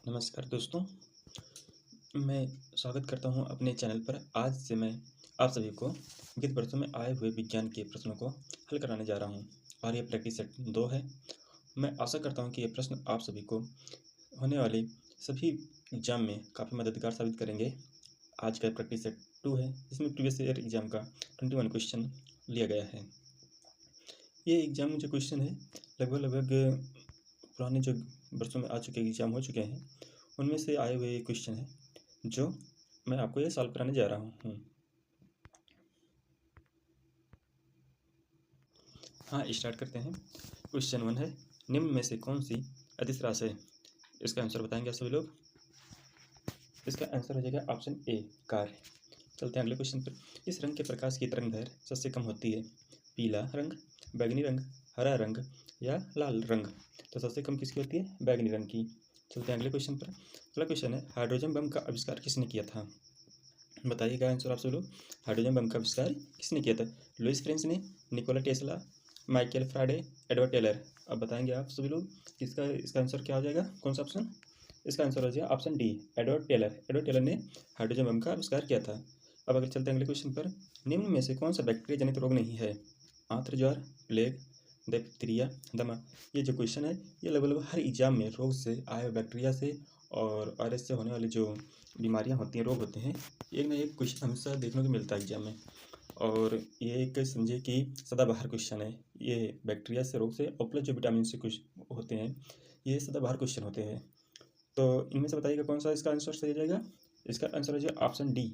नमस्कार दोस्तों, मैं स्वागत करता हूं अपने चैनल पर। आज से मैं आप सभी को विगत वर्षों में आए हुए विज्ञान के प्रश्नों को हल कराने जा रहा हूं और ये प्रैक्टिस सेट 2 है। मैं आशा करता हूं कि ये प्रश्न आप सभी को होने वाले सभी एग्ज़ाम में काफ़ी मददगार साबित करेंगे। आज का प्रैक्टिस सेट 2 है, इसमें प्रीवियस ईयर एग्ज़ाम का 21 क्वेश्चन लिया गया है। ये एग्ज़ाम में जो क्वेश्चन है लगभग पुराने जो वर्षों में आ चुके एग्ज़ाम हो चुके हैं उनमें से आए हुए क्वेश्चन हैं जो मैं आपको ये सॉल्व कराने जा रहा हूँ। हाँ, स्टार्ट करते हैं। क्वेश्चन 1 है, निम्न में से कौन सी अदिश राशि है? इसका आंसर बताएंगे आप सभी लोग। इसका आंसर हो जाएगा ऑप्शन ए, कार। चलते हैं अगले क्वेश्चन पर। इस रंग के प्रकाश की तरंगदैर्घ्य सबसे कम होती है? पीला रंग, बैंगनी रंग, हरा रंग या लाल रंग? तो सबसे कम किसकी होती है? बैंगनी रंग की। चलते हैं अगले क्वेश्चन पर। अगला क्वेश्चन है, हाइड्रोजन बम का आविष्कार किसने किया था? बताइएगा आंसर आप सब लोग। हाइड्रोजन बम का आविष्कार किसने किया था? लुइस फ्रेंच ने, Nikola Tesla, Michael फ्राडे, Edward Teller? अब बताएंगे आप सभी लोग किसका इसका आंसर क्या हो जाएगा, कौन सा ऑप्शन? इसका आंसर हो जाएगा option D, Edward Teller. Edward Teller ने हाइड्रोजन बम का आविष्कार किया था। अब अगर चलते हैं अगले क्वेश्चन पर। निम्न में से कौन सा बैक्टीरिया जनित रोग नहीं है? आंत्र ज्वर, प्लेग, डिप्थीरिया, दमा? ये जो क्वेश्चन है ये लगभग हर एग्जाम में रोग से आए बैक्टीरिया से और वायरस से होने वाली जो बीमारियां होती हैं, रोग होते हैं, एक ना एक क्वेश्चन हमेशा देखने को मिलता है एग्जाम में। और ये एक समझिए कि सदाबहार क्वेश्चन है। ये बैक्टीरिया से रोग से और प्लस जो विटामिन से कुछ होते हैं, ये सदाबहार क्वेश्चन होते हैं। तो इनमें से बताइएगा कौन सा इसका आंसर सही हो जाएगा। इसका आंसर हो जाएगा ऑप्शन डी।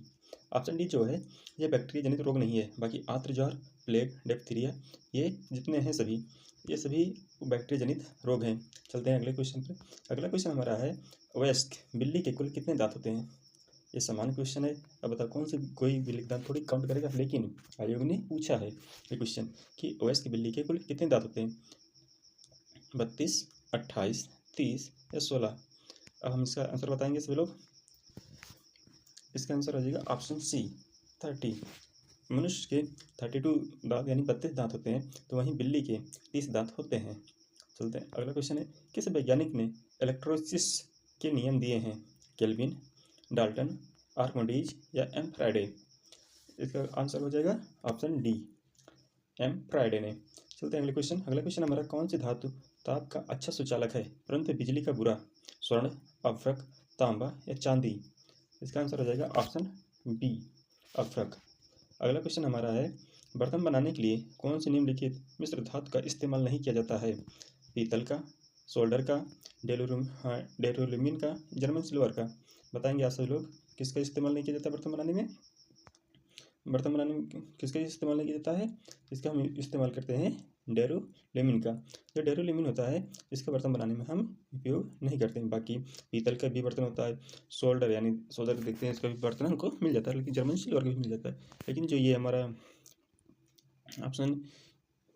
ऑप्शन डी जो है ये बैक्टीरिया जनित रोग नहीं है, बाकी आंत्र ज्वर, प्लेग, डिप्थीरिया ये जितने हैं सभी ये सभी बैक्टीरिया जनित रोग हैं। चलते हैं अगले क्वेश्चन पर। अगला क्वेश्चन हमारा है, वयस्क बिल्ली के कुल कितने दांत होते हैं? ये सामान्य क्वेश्चन है। अब बताओ कौन से कोई बिल्ली के दांत थोड़ी काउंट करेगा, लेकिन आयोग ने पूछा है ये क्वेश्चन कि वयस्क बिल्ली के कुल कितने दांत होते हैं? 32, 28, 30 या 16? अब हम इसका आंसर बताएंगे सभी लोग। इसका आंसर हो जाएगा ऑप्शन सी, 30। मनुष्य के 32 दांत यानी 32 दांत होते हैं, तो वहीं बिल्ली के 30 दांत होते हैं। चलते हैं अगला क्वेश्चन है, किस वैज्ञानिक ने इलेक्ट्रोलिसिस के नियम दिए हैं? केल्विन, डाल्टन, आर्किमिडीज या एम फ्राइडे? इसका आंसर हो जाएगा ऑप्शन डी, एम फ्राइडे ने। चलते हैं अगले क्वेश्चन। अगला क्वेश्चन हमारा, कौन सी धातु ताप का अच्छा सुचालक है परंतु बिजली का बुरा? स्वर्ण, अभ्रक, तांबा या चांदी? इसका आंसर हो जाएगा ऑप्शन बी, अभ्रक। अगला क्वेश्चन हमारा है, बर्तन बनाने के लिए कौन सी निम्नलिखित मिश्र धातु का इस्तेमाल नहीं किया जाता है? पीतल का, सोल्डर का, डेरोल्यूमिन का, जर्मन सिल्वर का? बताएंगे आप सभी लोग किसका इस्तेमाल नहीं किया जाता बर्तन बनाने में? बर्तन बनाने में किसका इस्तेमाल नहीं किया जाता है? इसका हम इस्तेमाल करते हैं डेरोल्यूमिन का। जो डेरोल्यूमिन होता है इसका बर्तन बनाने में हम उपयोग नहीं करते हैं। बाकी पीतल का भी बर्तन होता है, सोल्डर यानी सोल्डर देखते हैं इसका भी बर्तन हमको मिल जाता है, लेकिन जर्मन सिल्वर का भी मिल जाता है। लेकिन जो ये हमारा ऑप्शन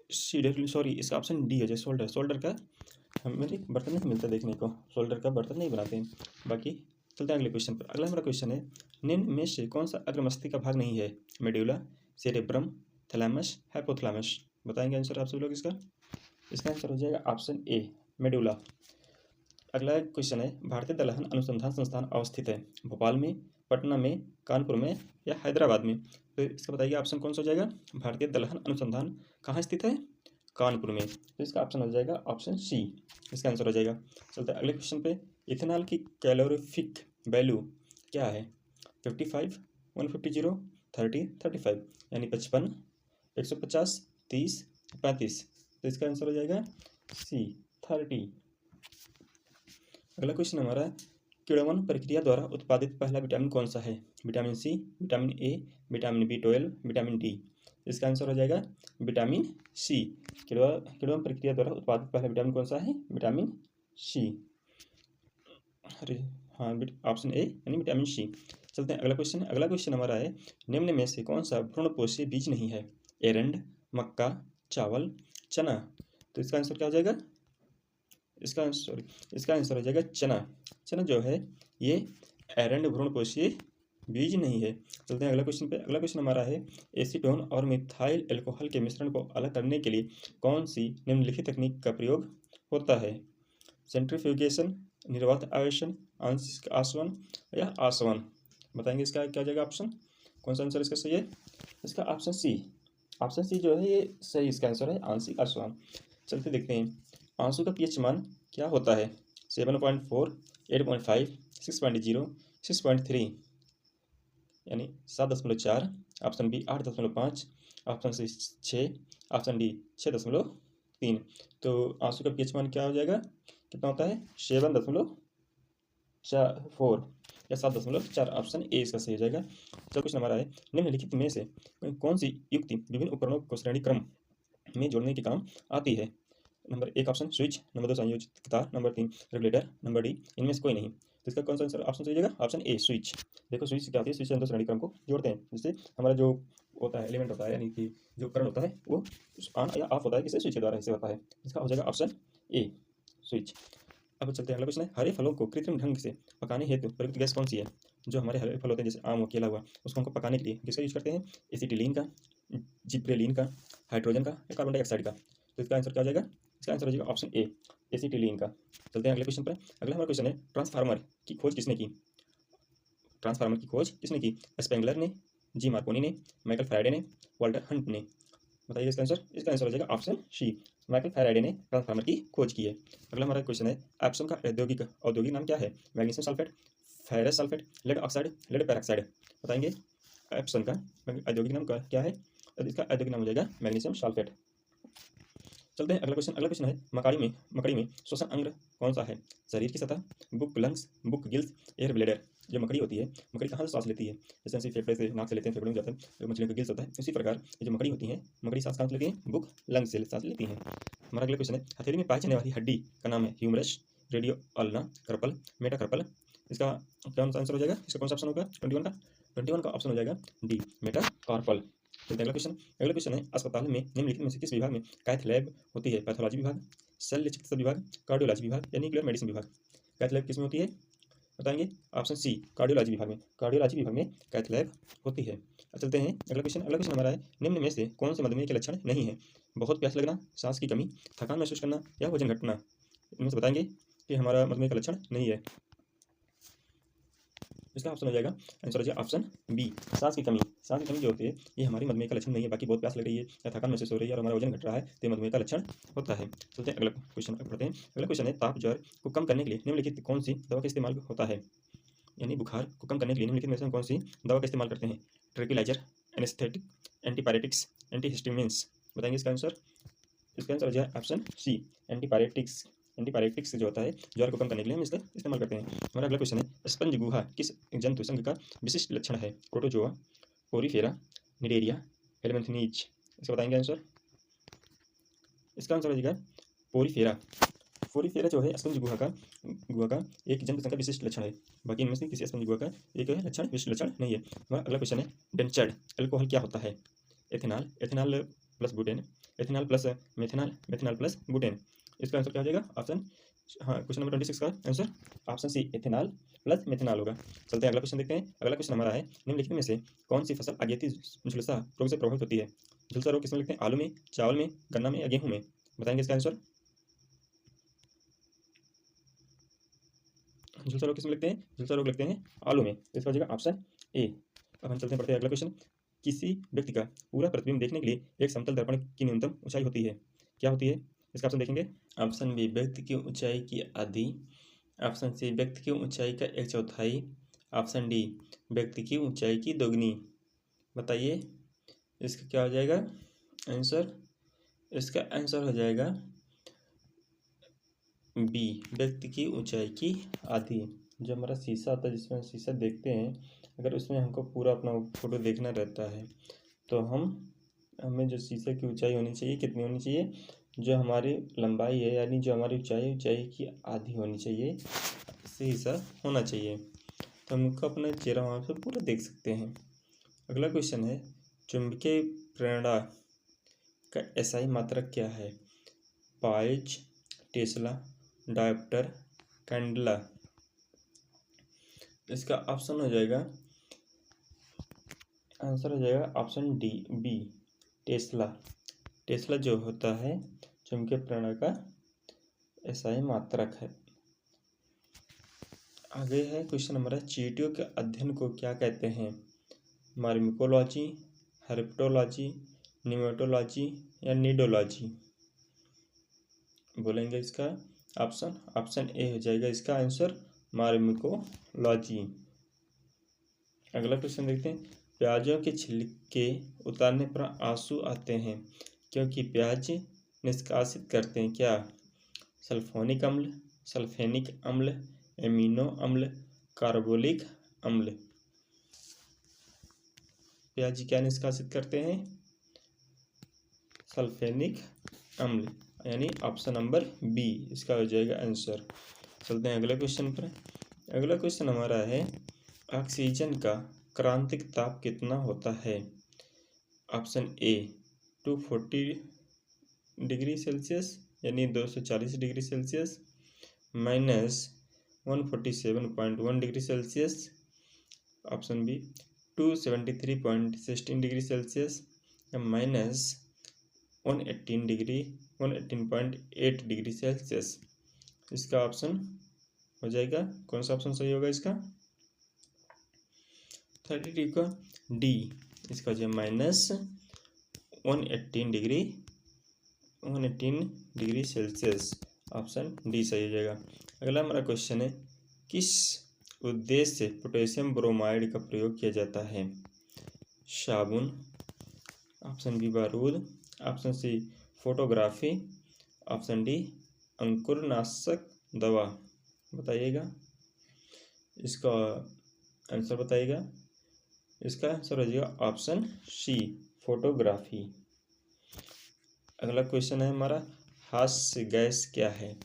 सी, सॉरी इसका ऑप्शन डी है, जो सोल्डर, सोल्डर का हमें बर्तन नहीं मिलता देखने को, सोल्डर का बर्तन नहीं बनाते हैं। बाकी चलते हैं अगले क्वेश्चन पर। अगला हमारा क्वेश्चन है, निम्न में से कौन सा अग्रमस्तिष्क का भाग नहीं है? Medulla, cerebrum, thalamus, hypothalamus? बताएंगे आंसर आप सब लोग इसका। इसका आंसर हो जाएगा ऑप्शन ए, मेडुला। अगला क्वेश्चन है, भारतीय दलहन अनुसंधान संस्थान अवस्थित है भोपाल में, पटना में, कानपुर में या हैदराबाद में? तो इसका बताइए ऑप्शन कौन सा हो जाएगा। भारतीय दलहन अनुसंधान कहाँ स्थित है? कानपुर में। तो इसका ऑप्शन हो जाएगा ऑप्शन सी, इसका आंसर हो जाएगा। चलते हैं अगले क्वेश्चन पे। इथेनॉल की कैलोरीफिक वैल्यू क्या है? 55, 150, 30, 35? यानी 55, 150, 30, 35? तो इसका आंसर हो जाएगा सी, 30। अगला क्वेश्चन हमारा, किण्वन प्रक्रिया द्वारा उत्पादित पहला विटामिन कौन सा है? Vitamin C, vitamin A, vitamin B12, vitamin D? इसका आंसर हो जाएगा विटामिन सी। किण्वन प्रक्रिया द्वारा उत्पादित पहला विटामिन कौन सा है? Vitamin C. अरे हाँ, ऑप्शन ए यानी विटामिन सी। चलते हैं अगला क्वेश्चन। अगला क्वेश्चन हमारा है, निम्न में से कौन सा भ्रूणपोषी बीज नहीं है? एरंड, मक्का, चावल, चना? तो इसका आंसर क्या हो जाएगा? इसका आंसर हो जाएगा चना। चना जो है ये एरंड भ्रूणपोषी बीज नहीं है। चलते हैं अगला क्वेश्चन पे। अगला क्वेश्चन हमारा है, एसीटोन और मिथाइल अल्कोहल के मिश्रण को अलग करने के लिए कौन सी निम्नलिखित तकनीक का प्रयोग होता है? सेंट्रीफ्यूगेशन, निर्वात आवेशन, आंशिक आसवन या आसवन। बताएंगे इसका क्या हो जाएगा ऑप्शन, कौन सा आंसर इसका सही है। इसका ऑप्शन सी, ऑप्शन सी जो है ये सही इसका आंसर है, आंशिक आसवन। चलते देखते हैं आंसू का पीएच मान क्या होता है। 7.4, 8.5, 6.0, 6.3 यानी 7.4, option B 8.5, option C 6, option D 6.3। तो आंसू का पीएच मान क्या हो जाएगा, कितना होता है 7.4 या 7.4। ऑप्शन ए इसका सही हो जाएगा। चलो क्वेश्चन हमारा है, निम्नलिखित में से कौन सी युक्ति विभिन्न उपकरणों को श्रेणी क्रम में जोड़ने के काम आती है। नंबर 1 ऑप्शन स्विच, नंबर 2 संयोजित तार, नंबर 3 रेगुलेटर, नंबर डी इनमें से कोई नहीं। तो इसका कौन सा आंसर ऑप्शन सही हो जाएगा, ऑप्शन ए स्विच। देखो स्विच क्या होती है, स्विच से हम दो श्रेणी क्रम को जोड़ते हैं, जिससे हमारा जो होता है एलिमेंट होता है, यानी कि जो उपकरण होता है वो ऑन या ऑफ होता है किसी स्विच के द्वारा, इससे होता है। इसका हो जाएगा ऑप्शन ए स्विच। अब चलते हैं अगला क्वेश्चन है, हरे फलों को कृत्रिम ढंग से पकाने हेतु प्रयुक्त गैस कौन सी है। जो हमारे हरे फल होते हैं जैसे आम केला हुआ, उसको हमको पकाने के लिए किसका यूज करते हैं, एसिटिलीन का, जिब्रेलिन का, हाइड्रोजन का या कार्बन डाइऑक्साइड का। तो इसका आंसर क्या हो जाएगा, इसका आंसर हो जाएगा ऑप्शन ए एसिटिलीन का। चलते हैं अगले क्वेश्चन पर। अगला हमारा क्वेश्चन है, ट्रांसफार्मर की खोज किसने की। ट्रांसफार्मर की खोज किसने की, स्पेंगलर ने, जी मार्कोनी ने, माइकल फैराडे ने, वाल्टर हंट ने। बताइए इसका आंसर, इसका आंसर हो जाएगा ऑप्शन सी माइकल फैराडे ने ट्रांसफार्मर की खोज की है। अगला हमारा क्वेश्चन है, एप्सम का औद्योगिक नाम क्या है। Magnesium sulphate, ferrous sulphate, lead oxide, lead peroxide. बताएंगे एप्सम का औद्योगिक नाम क्या है, इसका औद्योगिक नाम हो जाएगा मैग्नीशियम सल्फेट। चलते हैं अगला क्वेश्चन। अगला क्वेश्चन है, मकड़ी में श्वसन अंग कौन सा है। शरीर की सतह, book lungs, book gills, air bladder. जो मकड़ी होती है, मकड़ी कहाँ से सांस लेती है, जैसे हम फेफड़े से, नाक से लेते हैं, फेफड़े में जाता है, जो मछलियों का गिल्स होता है, उसी प्रकार ये जो मकड़ी होती है, मकड़ी सांस कहाँ से लेती है, बुक लंग्स से सांस लेती हैं। हमारा अगला क्वेश्चन है, हथेली में पाई जाने वाली हड्डी का नाम है humerus, radio ulna carpal, metacarpal. इसका कौन सा आंसर हो जाएगा, इसका कौन सा ऑप्शन होगा 21 का, 21 का ऑप्शन हो जाएगा डी मेटाकार्पल। अगला क्वेश्चन है, अस्पताल में निम्नलिखित में से किस विभाग में कैथ लैब होती है। पैथोलॉजी विभाग, शल्य चिकित्सा विभाग, कार्डियोलॉजी विभाग या न्यूक्लियर मेडिसिन विभाग। कैथ लैब किस में होती है, बताएंगे ऑप्शन सी कार्डियोलॉजी विभाग में, कार्डियोलॉजी विभाग में कैथ लैब होती है। अब चलते हैं अगला क्वेश्चन। अगला क्वेश्चन हमारा है, निम्न में से कौन से मधुमेह के लक्षण नहीं है। बहुत प्यास लगना, सांस की कमी, थकान महसूस करना या वजन घटना। इनमें से बताएंगे कि हमारा मधुमेह का लक्षण नहीं है। इसका ऑप्शन हो जाएगा, आंसर हो जाएगा ऑप्शन बी सांस की कमी। सांस की कमी जो होती है ये हमारी मधुमेह का लक्षण नहीं है, बाकी बहुत प्यास लग रही है या थकान महसूस हो रही है और हमारा वजन घट रहा है तो ये मधुमेह का लक्षण होता है। चलते हैं अगला क्वेश्चन पढ़ते हैं। अगला क्वेश्चन है, ताप ज्वर को कम करने के लिए निम्नलिखित कौन सी दवा का इस्तेमाल होता है। यानी बुखार को कम करने के लिए निम्नलिखित में से हम कौन सी दवा का इस्तेमाल करते हैं। Tranquilliser, anaesthetic, antipyretics, antihistamines. बताएंगे इसका आंसर, इसका आंसर हो जाएगा ऑप्शन सी एंटीपायरेटिक्स। एंटीपायरेटिक्स जो होता है ज्वर को कम करने के लिए हम इसका इस्तेमाल करते हैं। हमारा अगला क्वेश्चन है, स्पंज गुहा किस जंतु संघ का विशिष्ट लक्षण है। Protozoa, Porifera, Cnidaria, Helminthes. इसका बताएंगे आंसर, इसका आंसर हो जाएगा पोरीफेरा। पोरीफेरा जो है स्पंज गुहा का एक जंतु संघ का विशिष्ट लक्षण है, बाकी इनमें से किसी स्पंज गुहा का एक लक्षण विशिष्ट लक्षण नहीं है। हमारा अगला क्वेश्चन है, डेंचर्ड अल्कोहल क्या होता है। Ethanol, ethanol plus butane, ethanol plus methanol, methanol plus butane. इसका आंसर क्या हो जाएगा ऑप्शन, हाँ क्वेश्चन नंबर 26 का answer option C ethanol plus methanol होगा। चलते हैं अगला क्वेश्चन देखते हैं। अगला क्वेश्चन हमारा है, निम्नलिखित में से कौन सी फसल अगेती झुलसा रोग से प्रभावित होती है। झुलसा रोग किसमें लिखते हैं, आलू में, चावल में, गन्ना में या गेहूं में। बताएंगे इसका आंसर, झुलसा रोग किसमें लिखते हैं, झुलसा रोग लिखते हैं आलू में। इसका हो जाएगा ऑप्शन ए। अब हम चलते हैं पढ़ते हैं अगला क्वेश्चन, किसी व्यक्ति का पूरा प्रतिबिंब देखने के लिए एक समतल दर्पण की न्यूनतम ऊंचाई होती है, क्या होती है। इसका ऑप्शन देखेंगे, ऑप्शन बी व्यक्ति की ऊंचाई की आधी, ऑप्शन सी व्यक्ति की ऊंचाई का 1/4, ऑप्शन डी व्यक्ति की ऊंचाई की दोगुनी। बताइए इसका क्या हो जाएगा आंसर, इसका आंसर हो जाएगा बी व्यक्ति की ऊंचाई की आधी। जो हमारा शीशा होता है जिसमें शीशा देखते हैं, अगर उसमें हमको पूरा अपना फोटो देखना रहता है तो हमें जो शीशे की ऊंचाई होनी चाहिए, कितनी होनी चाहिए, जो हमारी लंबाई है यानी जो हमारी ऊंचाई की आधी होनी चाहिए, इससे हिस्सा होना चाहिए तो हमको अपना चेहरा वहाँ से पूरा देख सकते हैं। अगला क्वेश्चन है, चुंबकीय प्रेरणा का एसआई मात्रक क्या है। Poise, tesla, dioptre, candela. इसका ऑप्शन हो जाएगा, आंसर हो जाएगा option D B tesla. Tesla जो होता है चुंबकीय प्रेरणा का एसआई मात्रक है। आगे है क्वेश्चन नंबर है, चींटियों के अध्ययन को क्या कहते हैं? मार्मिकोलॉजी, हेर्पेटोलॉजी, निमेटोलॉजी या निडोलॉजी? बोलेंगे इसका ऑप्शन ए हो जाएगा इसका आंसर, मार्मिकोलॉजी। अगला क्वेश्चन देखते हैं, प्याजों के छिलके उतारने पर आंसू आते हैं क्योंकि प्याज निष्कासित करते हैं क्या? सल्फोनिक अम्ल, सल्फेनिक अम्ल, एमिनो अम्ल, कार्बोलिक अम्ल। प्याज क्या निष्कासित करते हैं? सल्फेनिक अम्ल, यानी ऑप्शन नंबर बी इसका हो जाएगा आंसर। चलते हैं अगले क्वेश्चन पर। अगला क्वेश्चन हमारा है, ऑक्सीजन का क्रांतिक ताप कितना होता है? ऑप्शन ए 240 डिग्री सेल्सियस यानी 240 degree Celsius, -147.1 degree Celsius. Option B 273.16 degree Celsius या -118.8 डिग्री सेल्सियस। इसका ऑप्शन हो जाएगा, कौन सा ऑप्शन सही होगा इसका? 32 का डी, इसका हो जाएगा -118 डिग्री सेल्सियस। ऑप्शन डी सही हो जाएगा। अगला हमारा क्वेश्चन है, किस उद्देश्य से पोटेशियम ब्रोमाइड का प्रयोग किया जाता है? साबुन, ऑप्शन बी बारूद, option C photography, option D अंकुरनाशक दवा। बताइएगा इसका आंसर बताइएगा। इसका आंसर हो जाएगा ऑप्शन सी फोटोग्राफी। अगला क्वेश्चन है हमारा, हास्य गैस क्या है?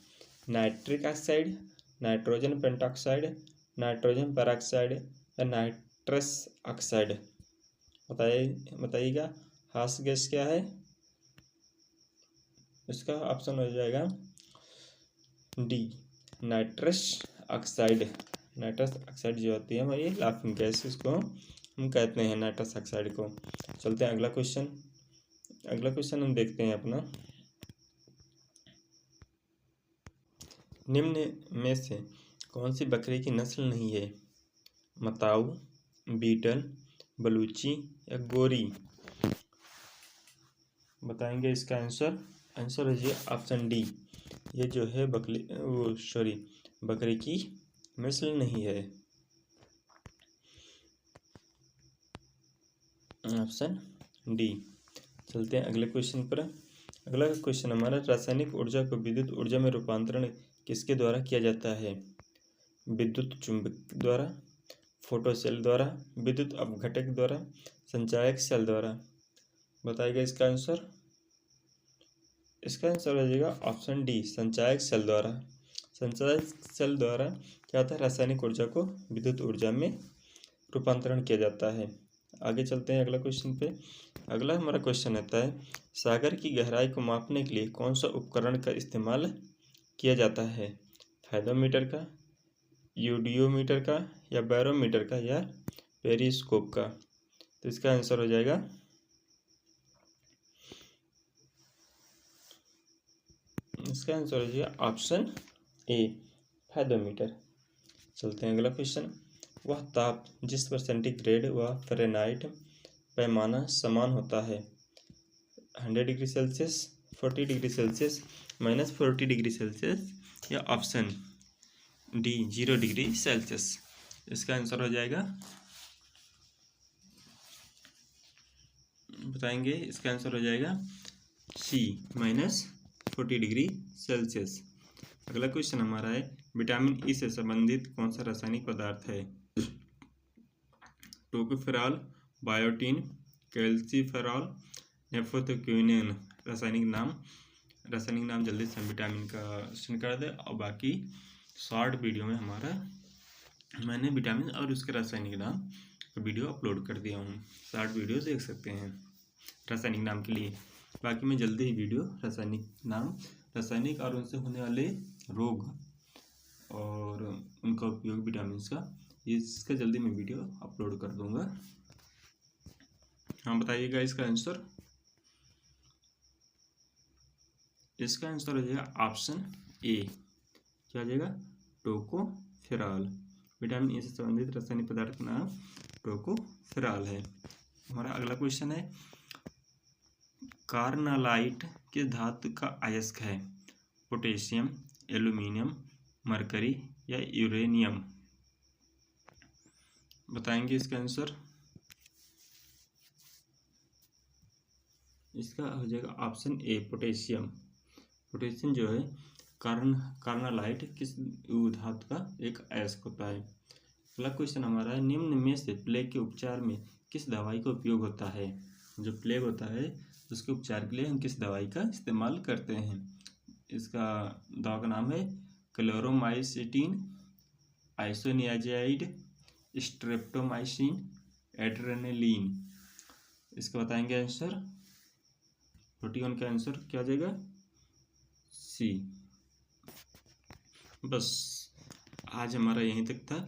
Nitric oxide, nitrogen pentoxide, nitrogen peroxide या नाइट्रस ऑक्साइड? बताइएगा हास्य गैस क्या है? इसका ऑप्शन हो जाएगा D nitrous oxide. Nitrous oxide जो होती है हमारी लाफिंग गैस, इसको हम कहते हैं नाइट्रस ऑक्साइड को। चलते हैं अगला क्वेश्चन। अगला क्वेश्चन हम देखते हैं अपना, निम्न में से कौन सी बकरी की नस्ल नहीं है? मताऊ, बीटल, बलूची या गोरी? बताएंगे इसका आंसर। आंसर है जी ऑप्शन डी, ये जो है बकरी की नस्ल नहीं है। Option D. चलते हैं अगले क्वेश्चन पर। अगला क्वेश्चन हमारा, रासायनिक ऊर्जा को विद्युत ऊर्जा में रूपांतरण किसके द्वारा किया जाता है? विद्युत चुंबक द्वारा, फोटो सेल द्वारा, विद्युत अपघटक द्वारा, संचायक सेल द्वारा? बताइएगा इसका आंसर। इसका आंसर हो जाएगा ऑप्शन डी संचायक सेल द्वारा। संचायक सेल द्वारा क्या होता है? रासायनिक ऊर्जा को विद्युत ऊर्जा में रूपांतरण किया जाता है। आगे चलते हैं अगला क्वेश्चन पे। अगला हमारा क्वेश्चन आता है, सागर की गहराई को मापने के लिए कौन सा उपकरण का इस्तेमाल किया जाता है? फायदोमीटर का, यूडियोमीटर का या बैरोमीटर का या पेरिस्कोप का? तो इसका आंसर हो जाएगा, इसका आंसर हो जाएगा ऑप्शन ए फायदोमीटर। चलते हैं अगला क्वेश्चन, वह ताप जिस पर सेंटीग्रेड व फ़ारेनहाइट पैमाना समान होता है? 100 degree Celsius, 40 degree Celsius, -40 degree Celsius या ऑप्शन डी 0 डिग्री सेल्सियस? इसका आंसर हो जाएगा, बताएंगे इसका आंसर हो जाएगा सी -40 डिग्री सेल्सियस। अगला क्वेश्चन हमारा है, विटामिन ई से संबंधित कौन सा रासायनिक पदार्थ है? टोकोफेरॉल, बायोटीन, कैल्सीफेरॉल, नेफ्रोथोक्विनोन। रासायनिक नाम जल्दी से विटामिन का क्वेश्चन कर दे, और बाकी शॉर्ट वीडियो में हमारा मैंने विटामिन और उसके रासायनिक नाम का वीडियो अपलोड कर दिया हूँ, शॉर्ट वीडियो देख सकते हैं रासायनिक नाम के लिए। बाकी मैं जल्दी ही वीडियो रासायनिक और उनसे होने वाले रोग और उनका उपयोग विटामिन का, इसका जल्दी मैं वीडियो अपलोड कर दूंगा। हाँ बताइएगा इसका आंसर। हो जाएगा ऑप्शन ए, क्या हो जाएगा? टोकोफेरॉल। विटामिन ए से संबंधित रासायनिक पदार्थ का नाम टोकोफेरॉल है। हमारा अगला क्वेश्चन है, कार्नालाइट किस धातु का अयस्क है? पोटेशियम, एल्यूमिनियम, मरकरी या यूरेनियम? बताएंगे इसका आंसर। इसका हो जाएगा ऑप्शन ए, पोटेशियम। पोटेशियम जो है कार्नालाइट किस धातु का एक अयस्क होता है। अगला क्वेश्चन हमारा है, निम्न में से प्लेग के उपचार में किस दवाई का उपयोग होता है? जो प्लेग होता है उसके उपचार के लिए हम किस दवाई का इस्तेमाल करते हैं? इसका दवा का नाम है क्लोरोमाइसिटिन, आइसोनियाजाइड, स्ट्रेप्टोमाइसिन, एड्रेनलिन। इसका बताएंगे आंसर। 41 का आंसर क्या हो जाएगा? सी। बस आज हमारा यहीं तक था।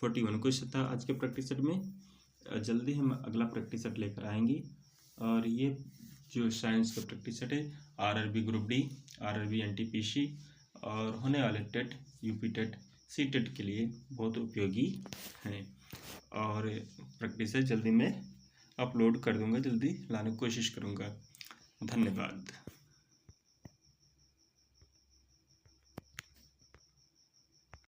41 क्वेश्चन था आज के प्रैक्टिस सेट में। जल्दी हम अगला प्रैक्टिस सेट लेकर आएंगे। और ये जो साइंस का प्रैक्टिस सेट है RRB group D, RRB NTPC और होने वाले TET, UP TET, C TET के लिए बहुत उपयोगी है। और प्रैक्टिस सेट जल्दी मैं अपलोड कर दूंगा, जल्दी लाने की कोशिश करूंगा। धन्यवाद।